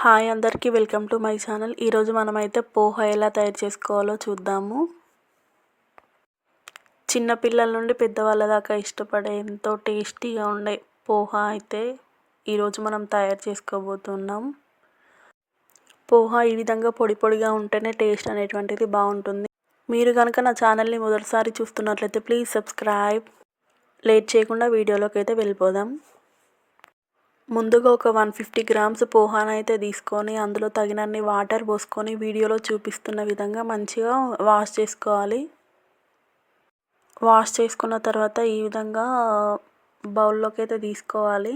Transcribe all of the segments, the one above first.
Hi అందరికీ welcome to my channel. ఈరోజు మనమైతే పోహా ఎలా తయారు చేసుకోవాలో చూద్దాము. చిన్నపిల్లల నుండి పెద్దవాళ్ళ దాకా ఇష్టపడే ఎంతో టేస్టీగా ఉండే పోహా అయితే ఈరోజు మనం తయారు చేసుకోబోతున్నాం. పోహా ఈ విధంగా పొడి పొడిగా ఉంటేనే టేస్ట్ అనేటువంటిది బాగుంటుంది. మీరు కనుక నా ఛానల్ని మొదటిసారి చూస్తున్నట్లయితే ప్లీజ్ సబ్స్క్రైబ్. లేట్ చేయకుండా వీడియోలోకి అయితే వెళ్ళిపోదాం. ముందుగా ఒక 150 గ్రామ్స్ పోహానైతే తీసుకొని అందులో తగినన్ని వాటర్ పోసుకొని వీడియోలో చూపిస్తున్న విధంగా మంచిగా వాష్ చేసుకోవాలి. వాష్ చేసుకున్న తర్వాత ఈ విధంగా బౌల్లోకి అయితే తీసుకోవాలి.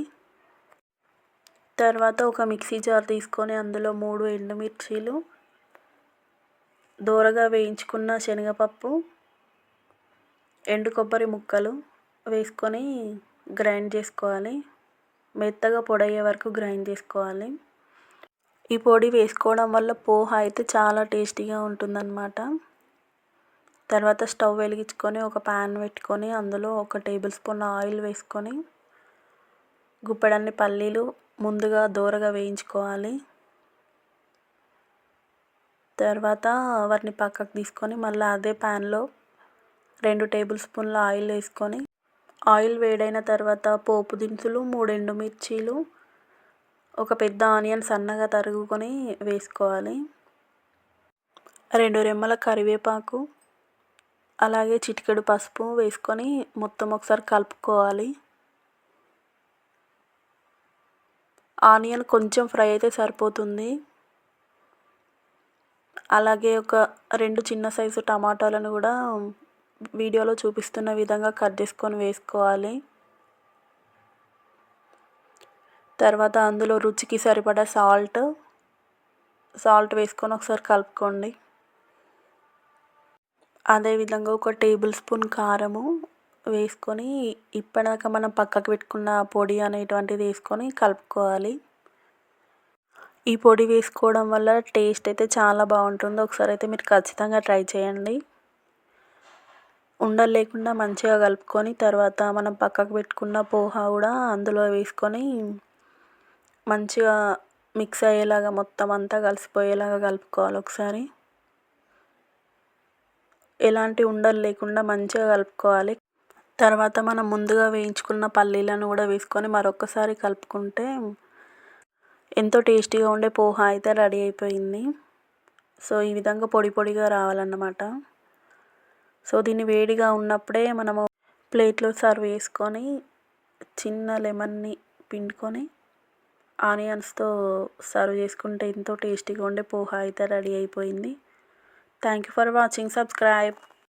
తర్వాత ఒక మిక్సీ జార్ తీసుకొని అందులో 3 ఎండుమిర్చీలు, దోరగా వేయించుకున్న శనగపప్పు, ఎండు కొబ్బరి ముక్కలు వేసుకొని గ్రైండ్ చేసుకోవాలి. మెత్తగా పొడి అయ్యే వరకు గ్రైండ్ చేసుకోవాలి. ఈ పొడి వేసుకోవడం వల్ల పోహా అయితే చాలా టేస్టీగా ఉంటుందన్నమాట. తర్వాత స్టవ్ వెలిగించుకొని ఒక ప్యాన్ పెట్టుకొని అందులో 1 టేబుల్ స్పూన్ ఆయిల్ వేసుకొని గుప్పెడన్ని పల్లీలు ముందుగా దోరగా వేయించుకోవాలి. తర్వాత వాటిని పక్కకు తీసుకొని మళ్ళీ అదే ప్యాన్లో 2 టేబుల్ స్పూన్ల ఆయిల్ వేసుకొని ఆయిల్ వేడైన తర్వాత పోపు దినుసులు, 3 ఎండుమిర్చీలు, ఒక పెద్ద ఆనియన్ సన్నగా తరుగుకొని వేసుకోవాలి. 2 రెమ్మల కరివేపాకు, అలాగే చిటికెడు పసుపు వేసుకొని మొత్తం ఒకసారి కలుపుకోవాలి. ఆనియన్ కొంచెం ఫ్రై అయితే సరిపోతుంది. అలాగే ఒక 2 చిన్న సైజు టమాటాలను కూడా వీడియోలో చూపిస్తున్న విధంగా కట్ చేసుకొని వేసుకోవాలి. తర్వాత అందులో రుచికి సరిపడా సాల్ట్ వేసుకొని ఒకసారి కలుపుకోండి. అదేవిధంగా ఒక టేబుల్ స్పూన్ కారము వేసుకొని ఇప్పటిదాకా మనం పక్కకు పెట్టుకున్న పొడి అనేటువంటిది వేసుకొని కలుపుకోవాలి. ఈ పొడి వేసుకోవడం వల్ల టేస్ట్ అయితే చాలా బాగుంటుంది. ఒకసారి అయితే మీరు ఖచ్చితంగా ట్రై చేయండి. ఉండలు లేకుండా మంచిగా కలుపుకొని తర్వాత మనం పక్కకు పెట్టుకున్న పోహా కూడా అందులో వేసుకొని మంచిగా మిక్స్ అయ్యేలాగా మొత్తం అంతా కలిసిపోయేలాగా కలుపుకోవాలి. ఒకసారి ఎలాంటి ఉండలు లేకుండా మంచిగా కలుపుకోవాలి. తర్వాత మనం ముందుగా వేయించుకున్న పల్లీలను కూడా వేసుకొని మరొకసారి కలుపుకుంటే ఎంతో టేస్టీగా ఉండే పోహా అయితే రెడీ అయిపోయింది. సో ఈ విధంగా పొడి పొడిగా రావాలన్నమాట. సో దీన్ని వేడిగా ఉన్నప్పుడే మనము ప్లేట్లో సర్వ్ చేసుకొని చిన్న లెమన్ని పిండుకొని ఆనియన్స్తో సర్వ్ చేసుకుంటే ఎంతో టేస్టీగా ఉండే పోహా అయితే రెడీ అయిపోయింది. Thank you for watching. Subscribe.